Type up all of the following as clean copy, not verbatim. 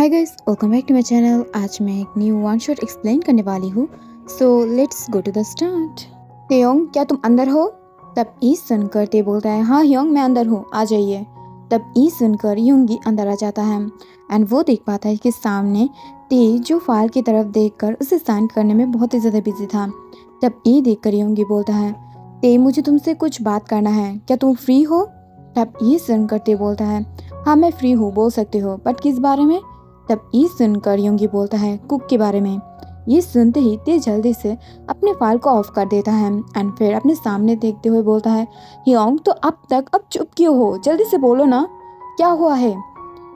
Hi guys, welcome back to my channel. आज मैं एक न्यू वन शॉट एक्सप्लेन करने वाली हूँ। So let's go to the start. Taeyong, क्या तुम अंदर हो? तब ई सुनकर ते बोलता है, हाँ योंग, मैं अंदर हूँ, आ जाइए। तब ई सुनकर योंगी अंदर आ जाता है एंड वो देख पाता है कि सामने ते जो फाइल की तरफ देखकर उसे साइन करने में बहुत ही ज़्यादा बिजी था। तब ई देखकर योंगी बोलता है, ते मुझे तुमसे कुछ बात करना है, क्या तुम फ्री हो? तब ई सुनकर ते बोलता है, हाँ मैं फ्री हूँ, बोल सकते हो, बट किस बारे में? तब ये सुनकर योंगी बोलता है, कुक के बारे में। ये सुनते ही ते जल्दी से अपने फाइल को ऑफ कर देता है एंड फिर अपने सामने देखते हुए बोलता है, योंग तो अब चुप क्यों हो, जल्दी से बोलो ना, क्या हुआ है?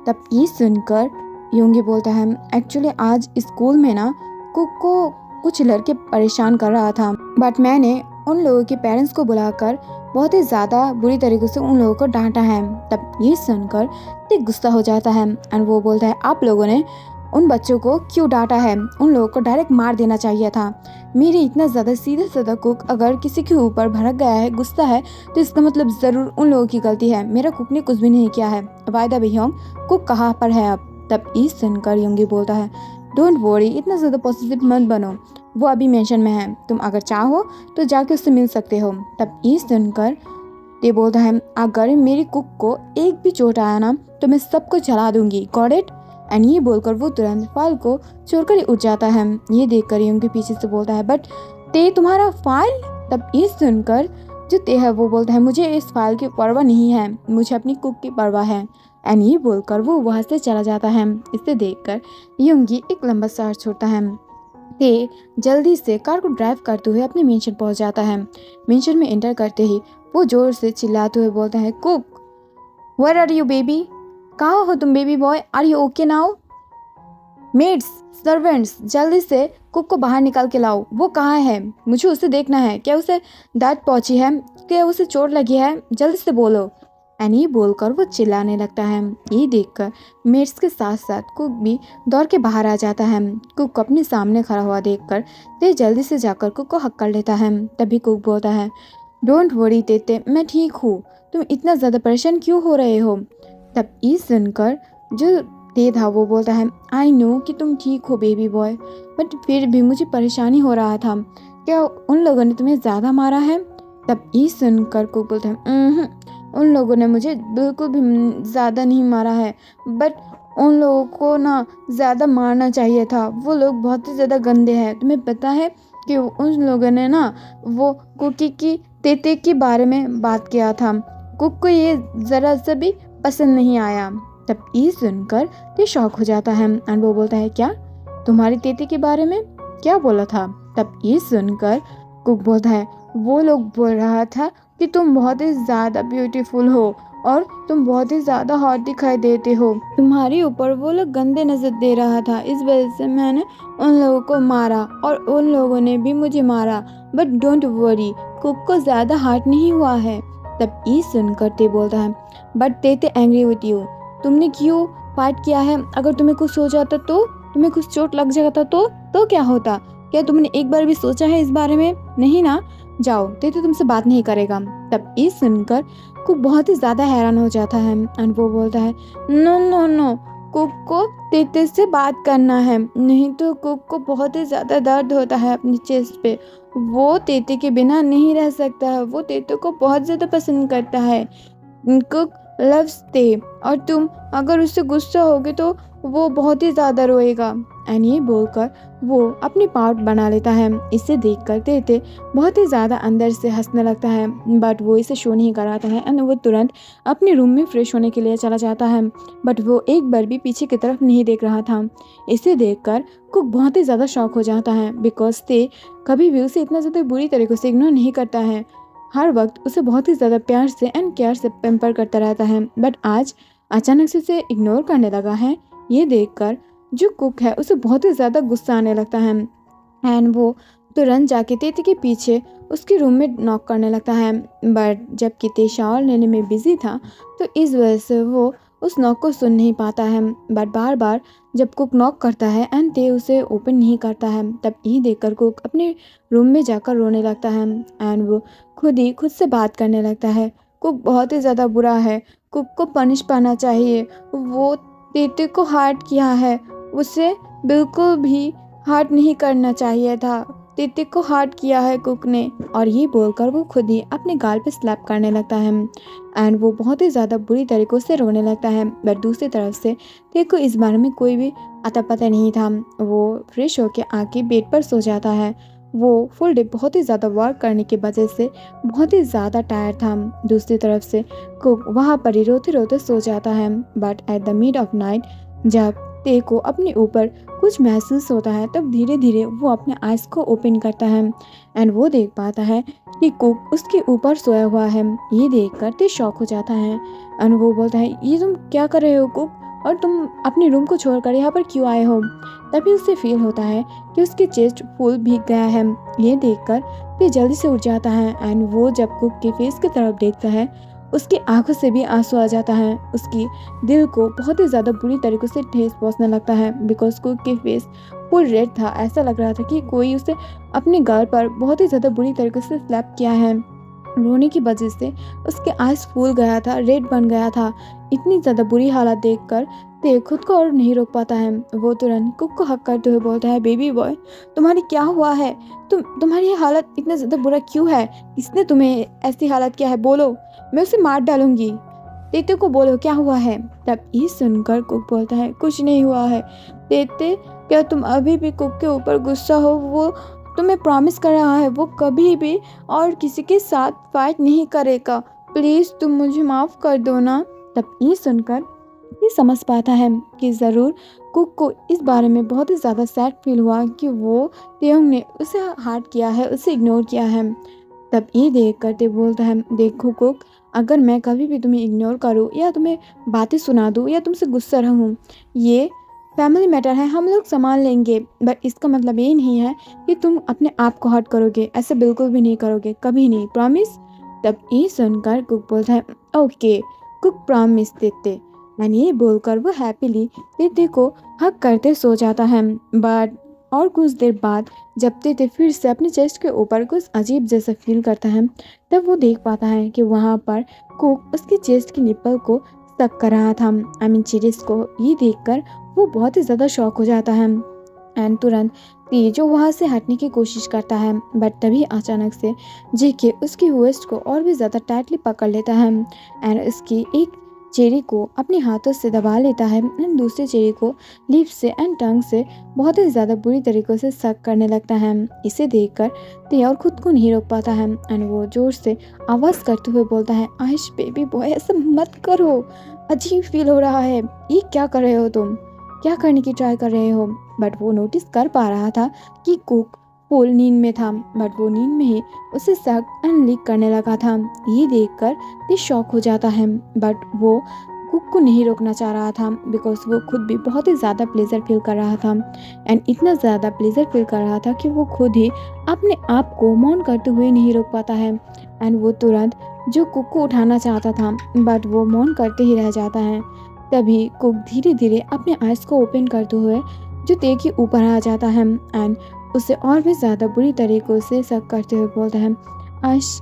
तब ये सुनकर योंगी बोलता है, एक्चुअली आज स्कूल में ना कुक को कुछ लड़के परेशान कर रहा था, बट मैंने उन लोगों के पेरेंट्स को बुलाकर बहुत ही ज़्यादा बुरी तरीके से उन लोगों को डांटा है। तब ये सुनकर ते गुस्सा हो जाता है एंड वो बोलता है, आप लोगों ने उन बच्चों को क्यों डांटा है? उन लोगों को डायरेक्ट मार देना चाहिए था। मेरी इतना ज़्यादा सीधा साधा कुक अगर किसी के ऊपर भड़क गया है, गुस्सा है, तो इसका मतलब ज़रूर उन लोगों की गलती है। मेरा कुक ने कुछ भी नहीं किया है। Why the way Yong, cook कहाँ पर है अब? तब ई सुनकर योंगी बोलता है, डोंट वरी, इतना ज़्यादा पॉजिटिव मत बनो, वो अभी मेंशन में है, तुम अगर चाहो तो जाके उससे मिल सकते हो। तब ई सुनकर ते बोलता है, अगर मेरी कुक को एक भी चोट आया ना तो मैं सबको जला दूंगी, गॉट इट? एंड ये बोलकर वो तुरंत फाइल को छोड़कर ही उठ जाता है। ये देखकर ये उनके पीछे से बोलता है, बट ते तुम्हारा फाइल? तब ये सुनकर जो ते है वो बोलता है, मुझे इस फाइल की परवाह नहीं है, मुझे अपनी कुक की परवाह है। एंड ये बोलकर वो वहाँ से चला जाता है। इसे देखकर योंगी एक लंबा सांस छोड़ता है। ते जल्दी से कार को ड्राइव करते हुए अपने मेंशन पहुंच जाता है। मेंशन में एंटर करते ही वो जोर से चिल्लाते हुए बोलता है, cook, where are you baby? कहाँ हो तुम baby boy? Are you okay now? Maids, servants, जल्दी से कुक को बाहर निकाल के लाओ। वो कहाँ है? मुझे उसे देखना है। क्या उसे दांत पहुंची है? क्या उसे चोट लगी है? जल्दी से बोलो। एनी बोलकर वो चिल्लाने लगता है। ये देखकर मेड्स के साथ साथ कुक भी दौड़ के बाहर आ जाता है। कुक को अपने सामने खड़ा हुआ देखकर ते जल्दी से जाकर कुक को हक कर लेता है। तभी कुक बोलता है, डोंट वरी तेते, मैं ठीक हूँ, तुम इतना ज़्यादा परेशान क्यों हो रहे हो? तब ये सुनकर जो ते था वो बोलता है, आई नो कि तुम ठीक हो बेबी बॉय, बट फिर भी मुझे परेशानी हो रहा था। क्या उन लोगों ने तुम्हें ज़्यादा मारा है? तब ये सुनकर कुक बोलता है, उन लोगों ने मुझे बिल्कुल भी ज़्यादा नहीं मारा है, बट उन लोगों को ना ज़्यादा मारना चाहिए था। वो लोग बहुत ही ज़्यादा गंदे हैं। तुम्हें पता है कि उन लोगों ने ना वो कुकी की तेते के बारे में बात किया था। कुक को ये ज़रा सा भी पसंद नहीं आया। तब ये सुनकर ते शॉक हो जाता है एंड वो बोलता है, क्या तुम्हारी तेते के बारे में क्या बोला था? तब ये सुनकर कुक बोलता है, वो लोग बोल रहा था कि तुम बहुत ही ज़्यादा ब्यूटीफुल हो और तुम बहुत ही ज़्यादा हॉट दिखाई देते हो। तुम्हारे ऊपर वो लोग गंदे नज़र दे रहा था, इस वजह से मैंने उन लोगों को मारा और उन लोगों ने भी मुझे मारा। बट डोंट वरी, कुक को ज़्यादा हार्ट नहीं हुआ है। तब ये सुनकर ते बोलता है, बट ते एंग्री विथ यू, तुमने क्यों फाइट किया है? अगर तुम्हें कुछ हो जाता तो, तुम्हें कुछ चोट लग जाता तो क्या होता? क्या तुमने एक बार भी सोचा है इस बारे में? नहीं ना? जाओ, ते तो तुमसे बात नहीं करेगा। तब ये सुनकर कुक बहुत ही ज़्यादा हैरान हो जाता है एंड वो बोलता है, नो नो नो, कुक को तेते से बात करना है, नहीं तो कुक को बहुत ही ज़्यादा दर्द होता है अपनी चेस्ट पे। वो तेते के बिना नहीं रह सकता है, वो तेते को बहुत ज़्यादा पसंद करता है। कुक लव्स ते, और तुम अगर उससे गुस्सा होगे तो वो बहुत ही ज़्यादा रोएगा। एंड ये बोलकर वो अपनी पाउट बना लेता है। इसे देखकर तेते बहुत ही ज़्यादा अंदर से हंसने लगता है, बट वो इसे शो नहीं कराता है एंड वो तुरंत अपने रूम में फ्रेश होने के लिए चला जाता है। बट वो एक बार भी पीछे की तरफ नहीं देख रहा था। इसे देखकर कुक बहुत ही ज़्यादा शॉक हो जाता है, बिकॉज ते कभी भी उसे इतना ज़्यादा बुरी तरीके से इग्नोर नहीं करता है। हर वक्त उसे बहुत ही ज़्यादा प्यार से एंड केयर से पैम्पर करता रहता है, बट आज अचानक से उसे इग्नोर करने लगा है। ये देखकर जो कुक है उसे बहुत ही ज़्यादा गुस्सा आने लगता है एंड वो तुरंत जाके तेते के पीछे उसके रूम में नॉक करने लगता है। बट जबकि ते शावर लेने में बिजी था तो इस वजह से वो उस नॉक को सुन नहीं पाता है। बट बार बार जब कुक नॉक करता है एंड ते उसे ओपन नहीं करता है, तब ये देखकर कुक अपने रूम में जाकर रोने लगता है एंड वो खुद से बात करने लगता है। कुक बहुत ही ज़्यादा बुरा है, कुक को पनिश पाना चाहिए, वो तेते को हर्ट किया है, उसे बिल्कुल भी हर्ट नहीं करना चाहिए था। तेते को हर्ट किया है कुक ने। और ये बोलकर वो खुद ही अपने गाल पे स्लैप करने लगता है एंड वो बहुत ही ज़्यादा बुरी तरीक़ों से रोने लगता है। बट दूसरी तरफ से ते को इस बारे में कोई भी अता पता नहीं था। वो फ्रेश होके आके बेड पर सो जाता है। वो फुल डे बहुत ही ज़्यादा वर्क करने की वजह से बहुत ही ज़्यादा टायर्ड था। दूसरी तरफ से कुक वहाँ पर ही रोते रोते सो जाता है। But at the mid of night जब ते को अपने ऊपर कुछ महसूस होता है तब धीरे धीरे वो अपने आइज़ को ओपन करता है एंड वो देख पाता है कि कुक उसके ऊपर सोया हुआ है। ये देखकर ते शॉक हो जाता है एंड वो बोलता है, ये तुम क्या कर रहे हो कुक, और तुम अपने रूम को छोड़कर यहाँ पर क्यों आए हो। तभी उसे फील होता है कि उसकी चेस्ट फुल भीग गया है। ये देखकर ते जल्दी से उठ जाता है एंड वो जब कुक के फेस की तरफ देखता है उसकी आंखों से भी आंसू आ जाता है। उसकी दिल को बहुत ही ज़्यादा बुरी तरीके से ठेस पहुंचने लगता है बिकॉज कुक के फेस फुल रेड था। ऐसा लग रहा था कि कोई उसे अपने गाल पर बहुत ही ज़्यादा बुरी तरीके से स्लैप किया है। रोने की वजह से उसके आइज फूल गया था, रेड बन गया था। इतनी ज़्यादा बुरी हालत देखकर ते खुद को और नहीं रोक पाता है। वो तुरंत कुक को हक करते हुए बोलता है, बेबी बॉय तुम्हारी क्या हुआ है, तुम्हारी हालत इतना ज़्यादा बुरा क्यों है, किसने तुम्हें ऐसी हालत किया है, बोलो मैं उसे मार डालूंगी। तेते को बोलो क्या हुआ है। तब ये सुनकर कुक बोलता है, कुछ नहीं हुआ है तेते, क्या तुम अभी भी कुक के ऊपर गुस्सा हो। वो तुम्हें प्रॉमिस कर रहा है वो कभी भी और किसी के साथ फाइट नहीं करेगा, प्लीज़ तुम मुझे माफ़ कर दो ना। तब ये सुनकर ये समझ पाता है कि ज़रूर कुक को इस बारे में बहुत ही ज़्यादा सैड फील हुआ कि वो तेयोंग ने उसे हार्ट किया है, उसे इग्नोर किया है। तब ये देख कर ते बोलता है, देखो कुक अगर मैं कभी भी तुम्हें इग्नोर करूँ या तुम्हें बातें सुना दूँ या तुमसे गुस्सा रहूँ, ये फैमिली मैटर है, हम लोग संभाल लेंगे। बट इसका मतलब ये नहीं है कि तुम अपने आप को हर्ट करोगे, ऐसे बिल्कुल भी नहीं करोगे, कभी नहीं, प्रॉमिस। तब ये सुनकर कुक बोलता है, ओके कुक प्रॉमिस देते। एंड ये बोलकर वो हैप्पीली तेते को हक करते सो जाता है। बट और कुछ देर बाद जब तेते फिर से अपने चेस्ट के ऊपर कुछ अजीब जैसा फील करता है तब वो देख पाता है कि वहाँ पर कुक उसकी चेस्ट की निप्पल को सक कर रहा था, आई मीन चिरिस को। ये देखकर वो बहुत ही ज़्यादा शॉक हो जाता है एंड तुरंत जो वहाँ से हटने की कोशिश करता है। बट तभी अचानक से जेके उसकी वेस्ट को और भी ज़्यादा टाइटली पकड़ लेता है एंड उसकी एक चेरी को अपने हाथों से दबा लेता है एंड दूसरे चेरी को लिप से एंड टंग से बहुत ही ज़्यादा बुरी तरीक़ों से सक करने लगता है। इसे देखकर ते और खुद को नहीं रोक पाता है एंड वो जोर से आवाज़ करते हुए बोलता है, आयुष बेबी बॉय ऐसा मत करो, अजीब फील हो रहा है, ये क्या कर रहे हो तुम, क्या करने की ट्राई कर रहे हो। बट वो नोटिस कर पा रहा था कि कुक फुल नींद में था, बट वो नींद में ही उसे सक एंड लीक करने लगा था। ये देखकर ते शॉक हो जाता है बट वो कुक को नहीं रोकना चाह रहा था बिकॉज वो खुद भी बहुत ही ज़्यादा प्लेजर फील कर रहा था एंड इतना ज़्यादा प्लेजर फील कर रहा था कि वो खुद ही अपने आप को मौन करते हुए नहीं रोक पाता है एंड वो तुरंत जो कुक को उठाना चाहता था बट वो मौन करते ही रह जाता है। तभी कुक धीरे धीरे अपने आइज़ को ओपन करते हुए जो ते के ऊपर आ जाता है एंड उसे और भी ज़्यादा बुरी तरीक़ों से सक करते हुए बोलता है, आश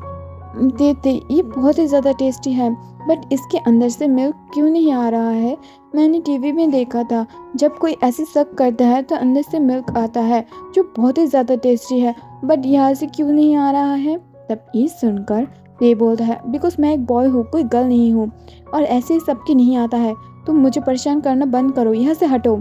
ते ये बहुत ही ज़्यादा टेस्टी है बट इसके अंदर से मिल्क क्यों नहीं आ रहा है। मैंने टीवी में देखा था जब कोई ऐसे सक करता है तो अंदर से मिल्क आता है जो बहुत ही ज़्यादा टेस्टी है, बट यहाँ से क्यों नहीं आ रहा है। तब ये सुनकर ते बोलता है, बिकॉज मैं एक बॉय हूँ, कोई गर्ल नहीं हूँ और ऐसे ही सबके नहीं आता है, तुम मुझे परेशान करना बंद करो, यहाँ से हटो।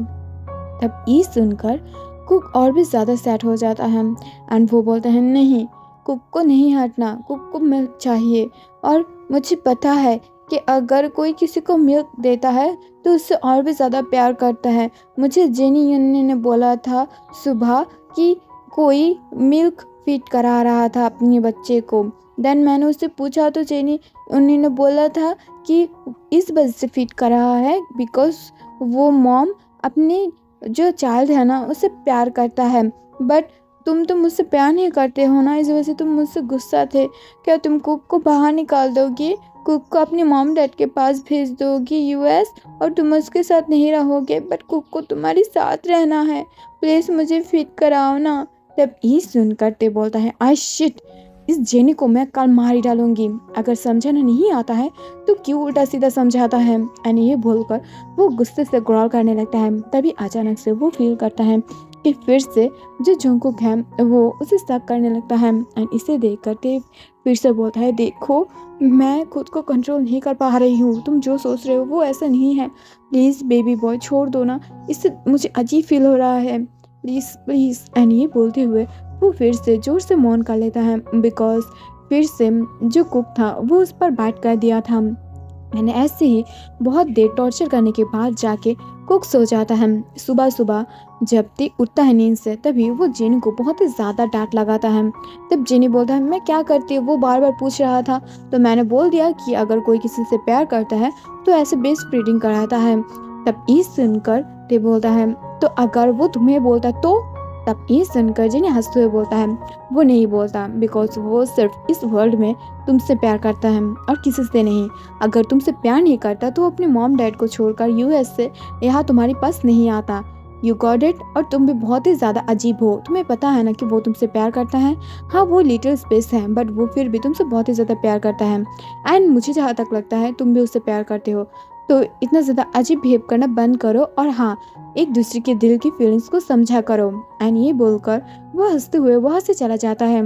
तब ये सुनकर कुक और भी ज़्यादा सैड हो जाता है एंड वो बोलता है, नहीं कुक को नहीं हटना, कुक को मिल्क चाहिए और मुझे पता है कि अगर कोई किसी को मिल्क देता है तो उससे और भी ज़्यादा प्यार करता है। मुझे जेनी युन्नी ने बोला था सुबह कि कोई मिल्क फीड करा रहा था अपने बच्चे को, देन मैंने उससे पूछा तो जेनी युन्नी ने बोला था कि इस वजह से फीड कर रहा है बिकॉज वो मॉम अपने जो चाइल्ड है ना उससे प्यार करता है, बट तुम तो मुझसे प्यार नहीं करते हो ना, इस वजह से तुम मुझसे गुस्सा थे। क्या तुम कुक को बाहर निकाल दोगी, कुक को अपने मॉम डैड के पास भेज दोगी यूएस और तुम उसके साथ नहीं रहोगे, बट कुक को तुम्हारे साथ रहना है, प्लीज़ मुझे फिट कराओ ना। तब ये सुनकर ते बोलता है, आई शिट इस जेनी को मैं कल मार ही डालूंगी, अगर समझाना नहीं आता है तो क्यों उल्टा सीधा समझाता है। एंड ये बोलकर वो गुस्से से ग्रॉल करने लगता है। तभी अचानक से वो फील करता है कि फिर से जो जंगकुक है वो उसे शक करने लगता है। एंड इसे देख कर ते फिर से बोलता है, देखो मैं खुद को कंट्रोल नहीं कर पा रही हूँ, तुम जो सोच रहे हो वो ऐसा नहीं है, प्लीज़ बेबी बॉय छोड़ दो ना, इससे मुझे अजीब फील हो रहा है, प्लीज़ प्लीज़। एंड ये बोलते हुए वो फिर से जोर से मौन कर लेता है, बिकॉज फिर से जो कुक था वो उस पर बैठ कर दिया था। मैंने ऐसे ही बहुत देर टॉर्चर करने के बाद जाके कुक सो जाता है। सुबह सुबह जब ते उठता है नींद से, तभी वो जेनी को बहुत ही ज़्यादा डांट लगाता है। तब जेनी बोलता है, मैं क्या करती, वो बार बार पूछ रहा था तो मैंने बोल दिया कि अगर कोई किसी से प्यार करता है तो ऐसे बेस्ट ब्रीडिंग कराता है। तब ये सुनकर ते बोलता है, तो अगर वो तुम्हें बोलता तो? तब ये सुनकर जेनी हंसते हुए बोलता है, वो नहीं बोलता, बिकॉज वो सिर्फ इस वर्ल्ड में तुमसे प्यार करता है और किसी से नहीं। अगर तुमसे प्यार नहीं करता तो अपने मॉम डैड को छोड़कर यूएस से यहाँ तुम्हारे पास नहीं आता। You got it. और तुम भी बहुत ही ज़्यादा अजीब हो, तुम्हें पता है ना कि वो तुमसे प्यार करता है। हाँ वो लिटिल स्पेस है, बट वो फिर भी तुमसे बहुत ही ज़्यादा प्यार करता है। एंड मुझे जहाँ तक लगता है तुम भी उससे प्यार करते हो, तो इतना ज़्यादा अजीब बिहेव करना बंद करो और हाँ, एक दूसरे के दिल की फीलिंग्स को समझा करो। एंड ये बोलकर वह हंसते हुए वहाँ से चला जाता है।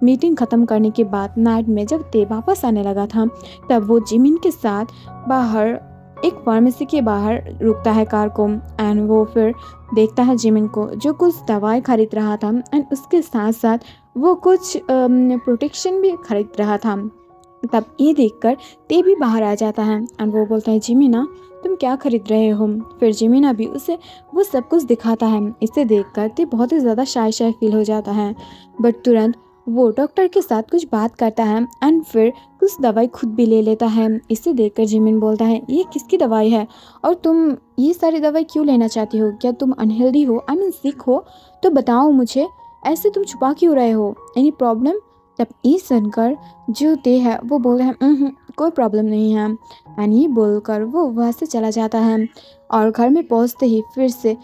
मीटिंग ख़त्म करने के बाद नाइट में जब ते वापस आने लगा था, तब वो जिमिन के साथ बाहर एक फार्मेसी के बाहर रुकता है कार को। एंड वो फिर देखता है जिमिन को जो कुछ दवाई खरीद रहा था, एंड उसके साथ साथ वो कुछ प्रोटेक्शन भी खरीद रहा था। तब ये देखकर ते भी बाहर आ जाता है एंड वो बोलता है, जिमिना तुम क्या खरीद रहे हो? फिर जिमिना भी उसे वो सब कुछ दिखाता है। इसे देखकर ते बहुत ही ज़्यादा शाय शाय फील हो जाता है, बट तुरंत वो डॉक्टर के साथ कुछ बात करता है एंड फिर कुछ दवाई खुद भी ले लेता है। इसे देखकर जिमिन बोलता है, ये किसकी दवाई है और तुम ये सारी दवाई क्यों लेना चाहती हो? क्या तुम अनहेल्दी हो, आई मीन सिक हो? तो बताओ मुझे, ऐसे तुम छुपा क्यों रहे हो? Any problem? तब ये सुनकर जो ते है वो बोल रहे हैं, कोई प्रॉब्लम नहीं है। एंड ये बोलकर वो वहाँ से चला जाता है और घर में पहुँचते ही फिर से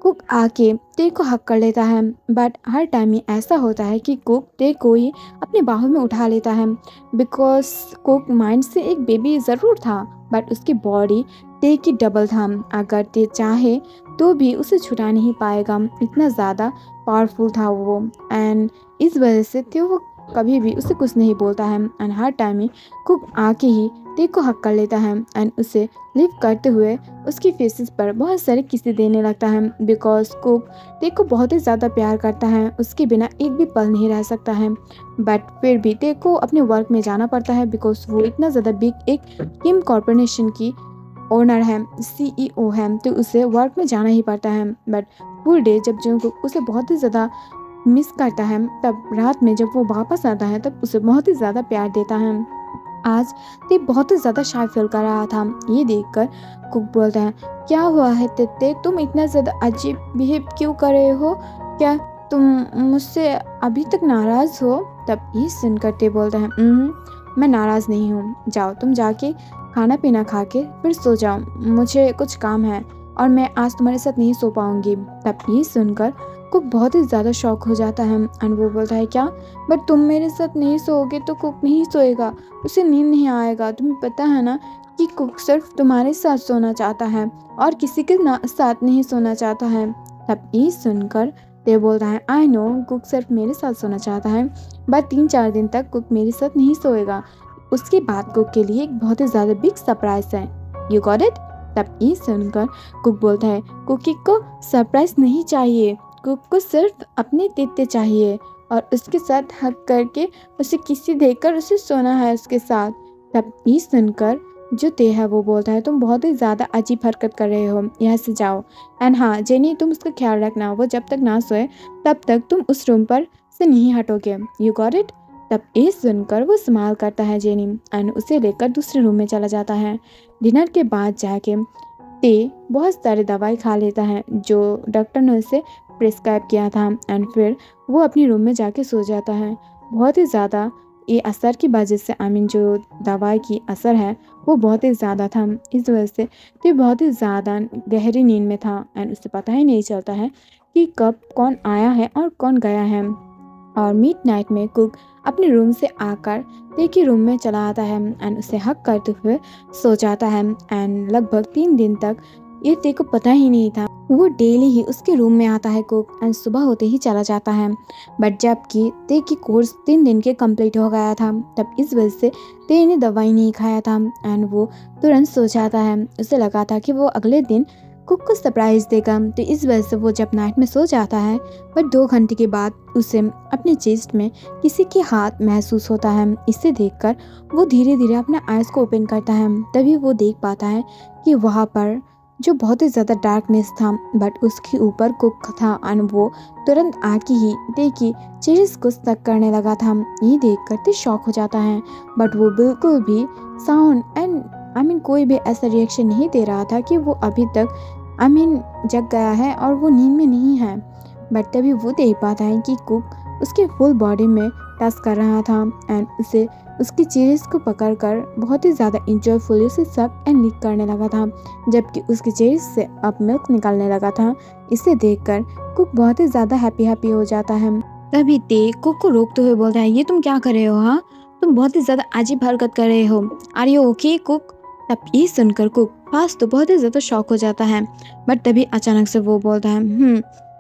कुक आके ते को हक कर लेता है। बट हर टाइम ही ऐसा होता है कि कुक ते को ही अपने बाहों में उठा लेता है, बिकॉज कुक माइंड से एक बेबी ज़रूर था, बट उसकी बॉडी ते की डबल था। अगर ते चाहे तो भी उसे छुड़ा नहीं पाएगा, इतना ज़्यादा पावरफुल था वो। एंड इस वजह से ते वो कभी भी उसे कुछ नहीं बोलता है। And her time he cook आके ही ते को हक कर लेता है एंड उसे लिव करते हुए उसकी फेसेस पर बहुत सारे किस्से देने लगता है, बिकॉज कुक ते को बहुत ही ज़्यादा प्यार करता है, उसके बिना एक भी पल नहीं रह सकता है। बट फिर भी ते को अपने वर्क में जाना पड़ता है, बिकॉज वो इतना ज़्यादा बिग एक किम कॉर्पोरेशन की ओनर है, सीईओ है, तो उसे वर्क में जाना ही पड़ता है। बट फुल डे जब जंगकुक उसे बहुत ही ज़्यादा मिस करता है, तब रात में जब वो वापस आता है तब उसे बहुत ही ज़्यादा प्यार देता है। आज ते बहुत ही ज़्यादा शाय फील कर रहा था। ये देखकर कुक बोलता है, क्या हुआ है ते, तुम इतना ज़्यादा अजीब बिहेव क्यों कर रहे हो? क्या तुम मुझसे अभी तक नाराज़ हो? तब ये सुनकर ते बोलता है, मैं नाराज़ नहीं हूँ, जाओ तुम जाके खाना पीना खा के फिर सो जाओ, मुझे कुछ काम है और मैं आज तुम्हारे साथ नहीं सो पाऊँगी। तब ये सुनकर कुक बहुत ही ज़्यादा शॉक हो जाता है एंड वो बोलता है, क्या? बट तुम मेरे साथ नहीं सोओगे तो कुक नहीं सोएगा, उसे नींद नहीं आएगा, तुम्हें पता है ना कि कुक सिर्फ तुम्हारे साथ सोना चाहता है और किसी के साथ नहीं सोना चाहता है। तब ये सुनकर ते बोलता है, आई नो कुक सिर्फ मेरे साथ सोना चाहता है, बट 3-4 दिन तक कुक मेरे साथ नहीं सोएगा, उसके बाद कुक के लिए एक बहुत ही ज़्यादा बिग सरप्राइज है। You got it? तब ये सुनकर कुक बोलता है, कुकी को सरप्राइज नहीं चाहिए, कुक को सिर्फ अपने तेते चाहिए और उसके साथ हक करके उसे किसी देकर उसे सोना है उसके साथ। तब ये सुनकर जो ते है वो बोलता है, तुम बहुत ही ज़्यादा अजीब हरकत कर रहे हो, यहाँ से जाओ। एंड हाँ जेनी, तुम उसका ख्याल रखना, वो जब तक ना सोए तब तक तुम उस रूम पर से नहीं हटोगे। You got it? तब ये सुनकर वो स्माइल करता है जेनी एंड उसे लेकर दूसरे रूम में चला जाता है। डिनर के बाद जाके ते बहुत सारे दवाई खा लेता है जो डॉक्टर ने उसे प्रिस्क्राइब किया था एंड फिर वो अपनी रूम में जाके सो जाता है। बहुत ही ज़्यादा ये असर की वजह से, आई मीन जो दवाई की असर है वो बहुत ही ज़्यादा था, इस वजह से तो बहुत ही ज़्यादा गहरी नींद में था एंड उसे पता ही नहीं चलता है कि कब कौन आया है और कौन गया है। और मिडनाइट में कुक अपने रूम से आकर ते के रूम में चला आता है एंड उसे हक करते हुए सो जाता है। एंड लगभग 3 दिन तक ये ते को पता ही नहीं था। वो डेली ही उसके रूम में आता है कुक एंड सुबह होते ही चला जाता है। बट जबकि ते की कोर्स 3 दिन के कंप्लीट हो गया था, तब इस वजह से ते ने दवाई नहीं खाया था एंड वो तुरंत सो जाता है। उसे लगा था कि वो अगले दिन कुक को सरप्राइज देगा, तो इस वजह से वो जब नाइट में सो जाता है, पर 2 घंटे के बाद उसे अपने चेस्ट में किसी के हाथ महसूस होता है। इसे देखकर वो धीरे धीरे अपने आइज को ओपन करता है। तभी वो देख पाता है कि वहाँ पर जो बहुत ही ज़्यादा डार्कनेस था, बट उसके ऊपर कुक था एंड वो तुरंत आके ही देखी चेहरे को स्टक करने लगा था। ये देख कर शॉक हो जाता है, बट वो बिल्कुल भी साउंड एंड कोई भी ऐसा रिएक्शन नहीं दे रहा था कि वो अभी तक जग गया है और वो नींद में नहीं है। बट तभी वो देख पाता है कि कुक उसके फुल बॉडी में टच कर रहा था एंड उसे उसकी चेहरे को पकड़कर बहुत ही ज़्यादा इंजॉयफुली उसे सक एंड लिक करने लगा था, जबकि उसके चेहरे से अब मिल्क निकलने लगा था। इसे देखकर कुक बहुत ही ज़्यादा हैप्पी हो जाता है। तभी ते कुक को रोकते हुए बोलता है, ये तुम क्या कर रहे हो? हाँ, तुम बहुत ही ज़्यादा अजीब हरकत कर रहे हो। Are you okay cook? तब ये सुनकर कुक फास्ट तो बहुत ही ज़्यादा शॉक हो जाता है, बट तभी अचानक से वो बोलता है,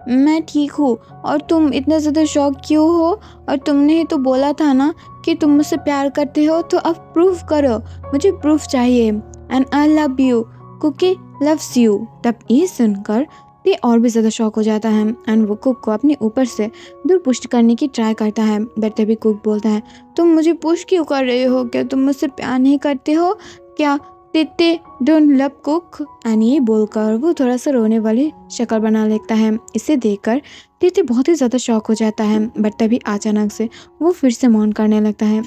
मैं ठीक हूँ। और तुम इतना ज़्यादा शॉक क्यों हो? और तुमने ही तो बोला था ना कि तुम मुझसे प्यार करते हो, तो अब प्रूफ करो। मुझे प्रूफ चाहिए and I love you. Cookie loves you. तब ये सुनकर ते और भी ज़्यादा शॉक हो जाता है एंड वो कुक को अपने ऊपर से दूर पुश करने की ट्राई करता है। बट तभी कुक बोलता है, तुम मुझे पुश क्यों कर रहे हो? क्या तुम मुझसे प्यार नहीं करते हो क्या? ते डोंट लव कुक। एंड ये बोलकर वो थोड़ा सा रोने वाली शक्ल बना लेता है। इसे देखकर ते बहुत ही ज़्यादा शॉक हो जाता है, बट तभी अचानक से वो फिर से मौन करने लगता है।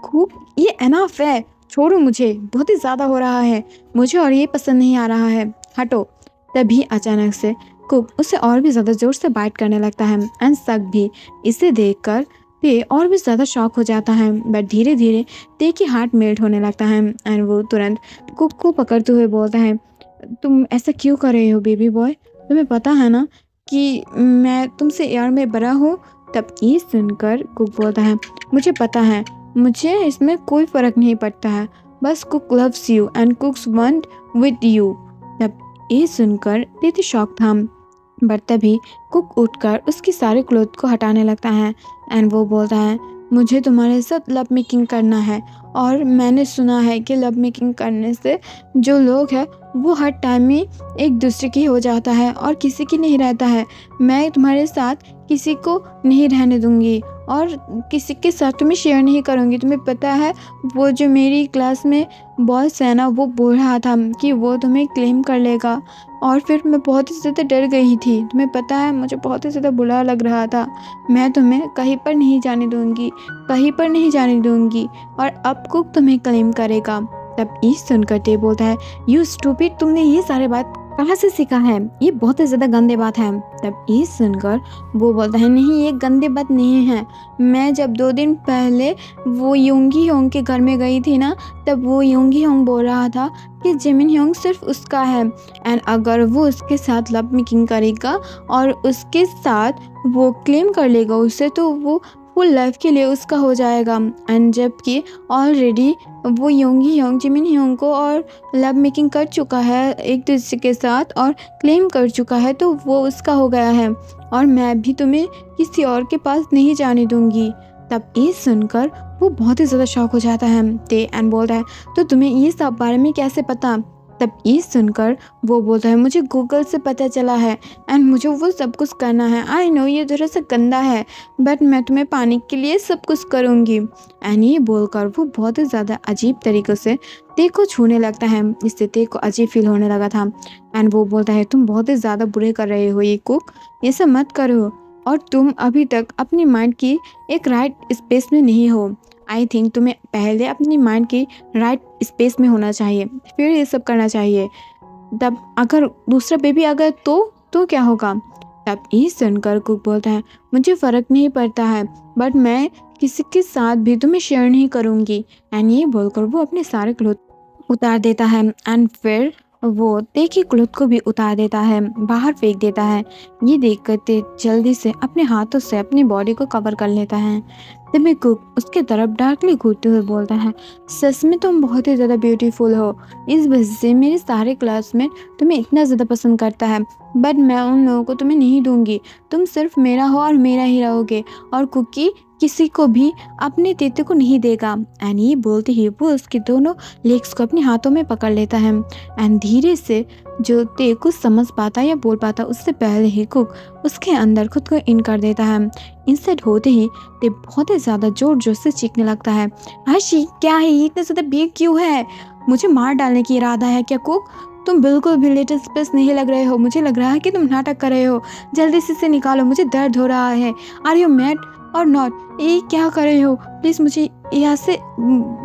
कुक, ये एनफ है, छोड़ो मुझे, बहुत ही ज़्यादा हो रहा है मुझे और ये पसंद नहीं आ रहा है, हटो। तभी अचानक से कुक उसे और भी ज़्यादा ज़ोर से बाइट करने लगता है एंड सक भी। इसे देखकर ते और भी ज़्यादा शॉक हो जाता है, बट धीरे धीरे ते की हार्ट मेल्ट होने लगता है एंड वो तुरंत कुक को पकड़ते हुए बोलता है, तुम ऐसा क्यों कर रहे हो बेबी बॉय? तुम्हें पता है ना कि मैं तुमसे यार में बड़ा हूँ। तब ये सुनकर कुक बोलता है, मुझे पता है, मुझे इसमें कोई फ़र्क नहीं पड़ता है, बस cook loves you and कुक्स want with you. तब ये सुनकर ते शॉक था, बट तभी कुक उठकर उसकी सारे क्लोथ को हटाने लगता है एंड वो बोलता है, मुझे तुम्हारे साथ लव मेकिंग करना है और मैंने सुना है कि लव मेकिंग करने से जो लोग हैं वो हर टाइम में एक दूसरे की हो जाता है और किसी की नहीं रहता है। मैं तुम्हारे साथ किसी को नहीं रहने दूंगी और किसी के साथ तुम्हें शेयर नहीं करूंगी। तुम्हें पता है, वो जो मेरी क्लास में बॉयस है ना, वो बोल रहा था कि वो तुम्हें क्लेम कर लेगा और फिर मैं बहुत ही ज़्यादा डर गई थी। तुम्हें पता है, मुझे बहुत ही ज़्यादा बुरा लग रहा था। मैं तुम्हें कहीं पर नहीं जाने दूंगी, कहीं पर नहीं जाने दूंगी और अब कुक तुम्हें क्लेम करेगा। तब ये सुनकर ते बोलता है, यू स्टूपिड, तुमने ये सारे बात कहाँ से सीखा है? ये बहुत ही ज़्यादा गंदे बात है। तब ये सुनकर वो बोलता है, नहीं, ये गंदे बात नहीं है। मैं जब 2 दिन पहले वो योंगी होंग के घर में गई थी ना, तब वो योंगी होंग बोल रहा था कि जिमिन होंग सिर्फ उसका है एंड अगर वो उसके साथ लव मेकिंग करेगा और उसके साथ वो क्लेम कर लेगा उसे, तो वो फुल लाइफ के लिए उसका हो जाएगा। एंड जबकि ऑलरेडी वो योंगी होंग जिमिन होंग को और लव मेकिंग कर चुका है एक दूसरे के साथ और क्लेम कर चुका है, तो वो उसका हो गया है और मैं भी तुम्हें किसी और के पास नहीं जाने दूंगी। तब ये सुनकर वो बहुत ही ज़्यादा शॉक हो जाता है ते एंड बोलता है, तो तुम्हें ये सब बारे में कैसे पता? तब ये सुनकर वो बोलता है, मुझे गूगल से पता चला है एंड मुझे वो सब कुछ करना है। आई नो ये थोड़ा सा गंदा है, बट मैं तुम्हें पाने के लिए सब कुछ करूँगी। एंड ये बोलकर वो बहुत ही ज़्यादा अजीब तरीक़े से ते को छूने लगता है। इससे ते को अजीब फील होने लगा था एंड वो बोलता है, तुम बहुत ही ज़्यादा बुरे कर रहे हो ये कुक, ये सब मत करो और तुम अभी तक अपनी माइंड की एक राइट स्पेस में नहीं हो। आई थिंक तुम्हें पहले अपनी माइंड की राइट स्पेस में होना चाहिए, फिर ये सब करना चाहिए। तब अगर दूसरा बेबी आ गया तो क्या होगा? तब ये सुनकर कुक बोलता है, मुझे फ़र्क नहीं पड़ता है, बट मैं किसी के साथ भी तुम्हें शेयर नहीं करूँगी। एंड ये बोलकर वो अपने सारे क्लोथ उतार देता है एंड फिर वो ते की क्लॉथ को भी उतार देता है, बाहर फेंक देता है। ये देखकर ते जल्दी से अपने हाथों से अपनी बॉडी को कवर कर लेता है। तभी कुक उसके तरफ डार्कली घूरते हुए बोलता है, सच में तुम बहुत ही ज़्यादा ब्यूटीफुल हो। इस वजह से मेरे सारे क्लासमेट तुम्हें इतना ज़्यादा पसंद करता है। बट मैं उन लोगों को तुम्हें नहीं दूंगी। तुम सिर्फ मेरा हो और मेरा ही रहोगे। और कुकी किसी को भी अपने तेते को नहीं देगा। एंड ये बोलते ही वो उसके दोनों लेग्स को अपने हाथों में पकड़ लेता है। एंड धीरे से जो ते कुछ समझ पाता या बोल पाता उससे पहले ही कुक उसके अंदर खुद को इन कर देता है। इंसेट होते ही ते बहुत ही ज़्यादा जोर जोर से चीखने लगता है, हर्षी क्या है ये, इतना ज़्यादा बिग क्यों है? मुझे मार डालने की इरादा है क्या कुक? तुम बिल्कुल भी लिटिल स्पेस नहीं लग रहे हो। मुझे लग रहा है कि तुम नाटक कर रहे हो। जल्दी से इसे निकालो, मुझे दर्द हो रहा है। आर यू मैड और नॉट? ये क्या कर रहे हो? प्लीज़, मुझे यहाँ से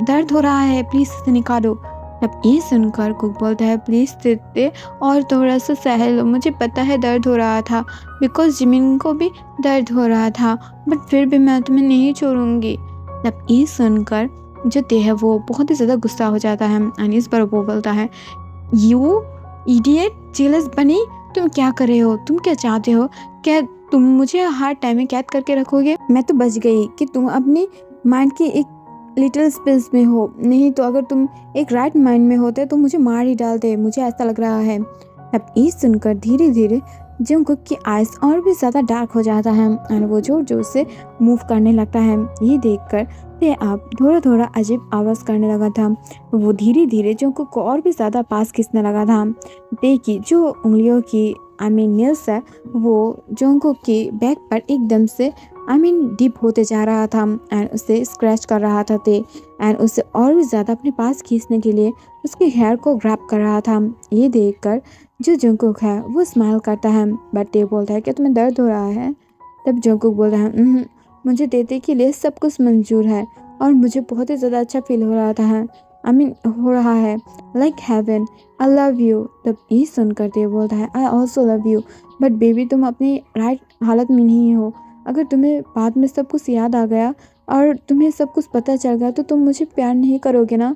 दर्द हो रहा है, प्लीज़ इसे निकालो। तब ये सुनकर कुक बोलता है, प्लीज़ दे और थोड़ा सा सह लो। मुझे पता है दर्द हो रहा था, बिकॉज जिमिन को भी दर्द हो रहा था, बट फिर भी मैं तुम्हें नहीं छोड़ूंगी। तब ये सुनकर जो ते है वो बहुत ही ज़्यादा गुस्सा हो जाता है। एंड इस पर वो बोलता है, यू इडियट, जेलस बनी, तुम क्या कर रहे हो? तुम क्या चाहते हो? क्या तुम मुझे हर टाइम में कैद करके रखोगे? मैं तो बच गई कि तुम अपनी माइंड की एक लिटिल स्पेस में हो, नहीं तो अगर तुम एक राइट माइंड में होते तो मुझे मार ही डालते। मुझे ऐसा लग रहा है। अब ये सुनकर धीरे धीरे जंगकुक की आइज और भी ज़्यादा डार्क हो जाता है और वो जोर जोर से मूव करने लगता है। ये देखकर ते अब थोड़ा थोड़ा अजीब आवाज़ करने लगा था। वो धीरे धीरे जंगकुक को और भी ज़्यादा पास खींचने लगा था। ते की जो उंगलियों की नेल्स है वो जंगकुक की बैक पर एकदम से डीप होते जा रहा था एंड उसे स्क्रैच कर रहा था ते। एंड उसे और भी ज़्यादा अपने पास खींचने के लिए उसके हेयर को ग्रैब कर रहा था। ये देखकर जो जंगकुक है वो स्माइल करता है, बट ते बोलता है कि तुम्हें दर्द हो रहा है? तब जंगकुक बोलता है, मुझे तेते के लिए सब कुछ मंजूर है और मुझे बहुत ही ज़्यादा अच्छा फील हो रहा था हो रहा है, like heaven. I love you. तब ये सुनकर ते बोलता है, I also love you, but baby तुम अपनी राइट हालत में नहीं हो। अगर तुम्हें बाद में सब कुछ याद आ गया और तुम्हें सब कुछ पता चल गया तो तुम मुझे प्यार नहीं करोगे ना,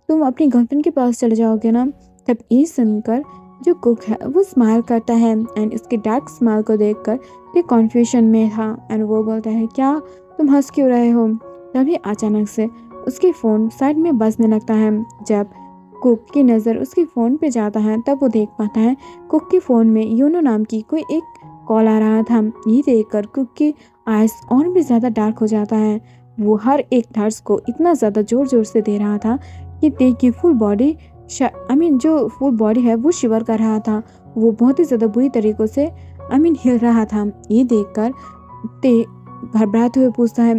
तुम अपनी गर्लफ्रेंड के पास चले जाओगे ना। तब ये सुनकर जो कुक है वो स्माइल करता है एंड उसके डार्क स्माइल को देखकर ये कन्फ्यूजन में था एंड वो बोलता है, क्या तुम हंस क्यों रहे हो? तभी अचानक से उसकी फ़ोन साइड में बजने लगता है। जब कुक की नज़र उसके फ़ोन पे जाता है तब वो देख पाता है कुक के फ़ोन में यूनो नाम की कोई एक कॉल आ रहा था। ये देखकर कुक की आइज और भी ज़्यादा डार्क हो जाता है। वो हर एक थर्स को इतना ज़्यादा ज़ोर ज़ोर से दे रहा था कि ते की फुल बॉडी जो फुल बॉडी है वो शिवर कर रहा था। वो बहुत ही ज़्यादा बुरी तरीक़ों से हिल रहा था। ये देखकर ते घबराते हुए पूछता है,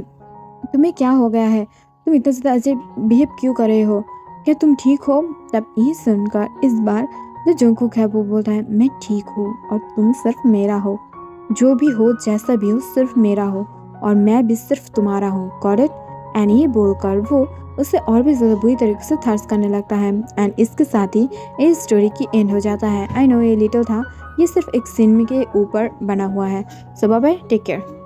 तुम्हें क्या हो गया है? तुम इतना ज़्यादा अजीब बिहेव क्यों कर रहे हो? क्या तुम ठीक हो? तब ये सुनकर इस बार जो जंगकुक है वो बोलता है, मैं ठीक हूँ और तुम सिर्फ मेरा हो। जो भी हो, जैसा भी हो, सिर्फ मेरा हो और मैं भी सिर्फ तुम्हारा हूँ। Got it? एंड ये बोलकर वो उससे और भी ज़्यादा बुरी तरीके से थर्स करने लगता है। एंड इसके साथ ही इस स्टोरी की एंड हो जाता है। आई नो ये लिटिल था, ये सिर्फ एक सीन के ऊपर बना हुआ है। सो बाय बाय, टेक केयर।